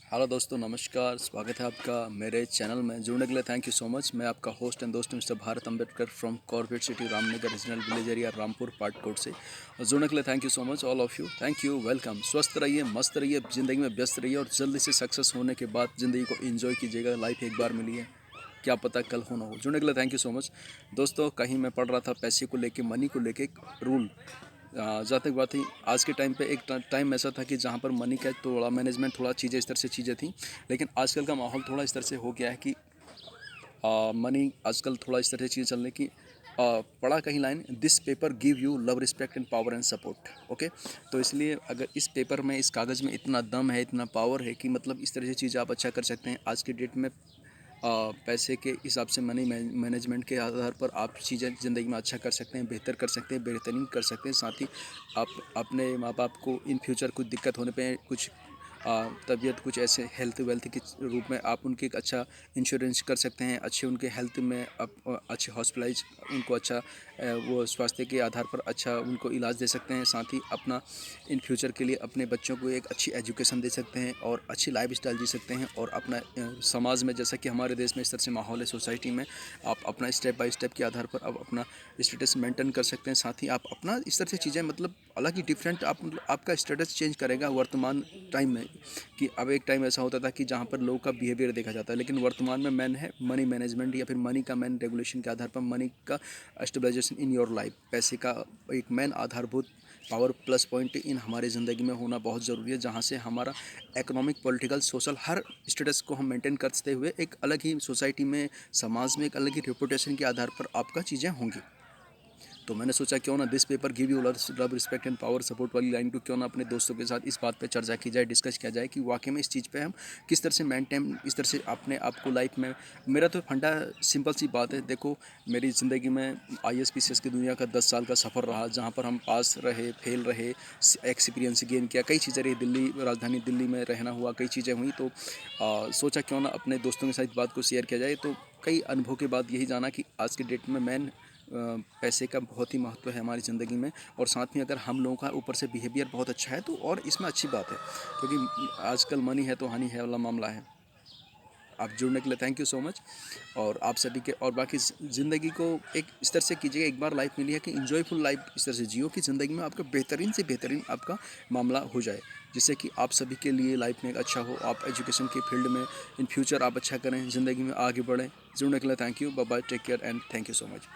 Hello दोस्तों, नमस्कार। स्वागत है आपका मेरे चैनल में। जुड़ने के लिए थैंक यू सो मच। मैं आपका होस्ट एंड दोस्त mister Bharat Ambedkar from corporate city Ramnagar regional village area Rampur Patkot से। और जुड़ने के लिए thank you so much all of you. Thank you, welcome. स्वस्थ रहिए, मस्त रहिए, ज़िंदगी में व्यस्त रहिए और जल्दी से सक्सेस होने के बाद ज़िंदगी को एंजॉय कीजिएगा। लाइफ एक बार मिली है, क्या पता कल हो ना हो। जुड़ने के लिए थैंक यू सो मच दोस्तों। कहीं मैं पढ़ रहा था पैसे को लेके, मनी को लेके एक रूल। जहाँ तक बात थी, आज के टाइम पे एक टाइम ऐसा था कि जहाँ पर मनी का थोड़ा मैनेजमेंट, थोड़ा चीज़ें इस तरह से चीज़ें थी। लेकिन आजकल का माहौल थोड़ा इस तरह से हो गया है कि मनी आजकल थोड़ा इस तरह से चीज़ चलने की पढ़ा कहीं line, this paper give you love, respect and power and support. Okay, तो इसलिए अगर इस पेपर में, इस कागज़ में इतना दम है, इतना पावर है कि मतलब इस तरह से चीज़ें आप अच्छा कर सकते हैं आज के डेट में। पैसे के हिसाब से, मनी मैनेजमेंट के आधार पर आप चीज़ें ज़िंदगी में अच्छा कर सकते हैं, बेहतर कर सकते हैं, बेहतरीन कर सकते हैं। साथ ही आप अपने माँ बाप को इन फ्यूचर कुछ दिक्कत होने पे, कुछ तबीयत, कुछ ऐसे हेल्थ वेल्थ के रूप में आप उनके एक अच्छा इंश्योरेंस कर सकते हैं। अच्छे उनके हेल्थ में आप अच्छे हॉस्पिटलाइज, उनको अच्छा वो स्वास्थ्य के आधार पर अच्छा उनको इलाज दे सकते हैं। साथ ही अपना इन फ्यूचर के लिए अपने बच्चों को एक अच्छी एजुकेशन दे सकते हैं और अच्छी लाइफ स्टाइल जी सकते हैं। और अपना समाज में, जैसा कि हमारे देश में इस तरह से माहौल है सोसाइटी में, आप अपना स्टेप बाय स्टेप के आधार पर आप अपना स्टेटस मेंटेन कर सकते हैं। साथ ही आप अपना इस तरह से चीज़ें मतलब अलग ही डिफरेंट, आप आपका स्टेटस चेंज करेगा वर्तमान टाइम में। कि अब एक टाइम ऐसा होता था कि जहाँ पर लोगों का बिहेवियर देखा जाता है, लेकिन वर्तमान में मैन है मनी मैनेजमेंट, या फिर मनी का मैन रेगुलेशन के आधार पर मनी का स्टेबलाइजेशन इन योर लाइफ। पैसे का एक मैन आधारभूत पावर प्लस पॉइंट इन हमारी ज़िंदगी में होना बहुत ज़रूरी है, जहाँ से हमारा इकोनॉमिक, पॉलिटिकल, सोशल हर स्टेटस को हम मेंटेन करते हुए एक अलग ही सोसाइटी में, समाज में एक अलग ही रेपुटेशन के आधार पर आपका चीज़ें होंगी। तो मैंने सोचा क्यों ना this paper give you love, respect and power support वाली लाइन को क्यों ना अपने दोस्तों के साथ इस बात पे चर्चा की जाए, डिस्कस किया जाए कि वाकई में इस चीज़ पे हम किस तरह से मेंटेन, इस तरह से अपने आप को लाइफ में। मेरा तो फंडा सिंपल सी बात है। देखो, मेरी ज़िंदगी में IAS PCS की दुनिया का 10 साल का सफ़र रहा, जहाँ पर हम पास रहे, फेल रहे, एक्सपीरियंस गेन किया, कई चीज़ें रही, दिल्ली, राजधानी दिल्ली में रहना हुआ, कई चीज़ें हुई। तो सोचा क्यों ना अपने दोस्तों के साथ इस बात को शेयर किया जाए। तो कई अनुभव के बाद यही जाना कि आज के डेट में मैन पैसे का बहुत ही महत्व है हमारी ज़िंदगी में। और साथ में अगर हम लोगों का ऊपर से बिहेवियर बहुत अच्छा है तो और इसमें अच्छी बात है, क्योंकि आजकल मनी है तो हानि है वाला मामला है। आप जुड़ने के लिए थैंक यू सो मच। और आप सभी के, और बाकी ज़िंदगी को एक इस तरह से कीजिएगा, एक बार लाइफ मिली है कि इंजॉयफुल लाइफ इस तरह से जियो कि ज़िंदगी में आपका बेहतरीन से बेहतरीन आपका मामला हो जाए, जिससे कि आप सभी के लिए लाइफ में एक अच्छा हो। आप एजुकेशन के फील्ड में इन फ्यूचर आप अच्छा करें, ज़िंदगी में आगे बढ़ें। जुड़ने के लिए thank you, bye bye, take care and thank you so much.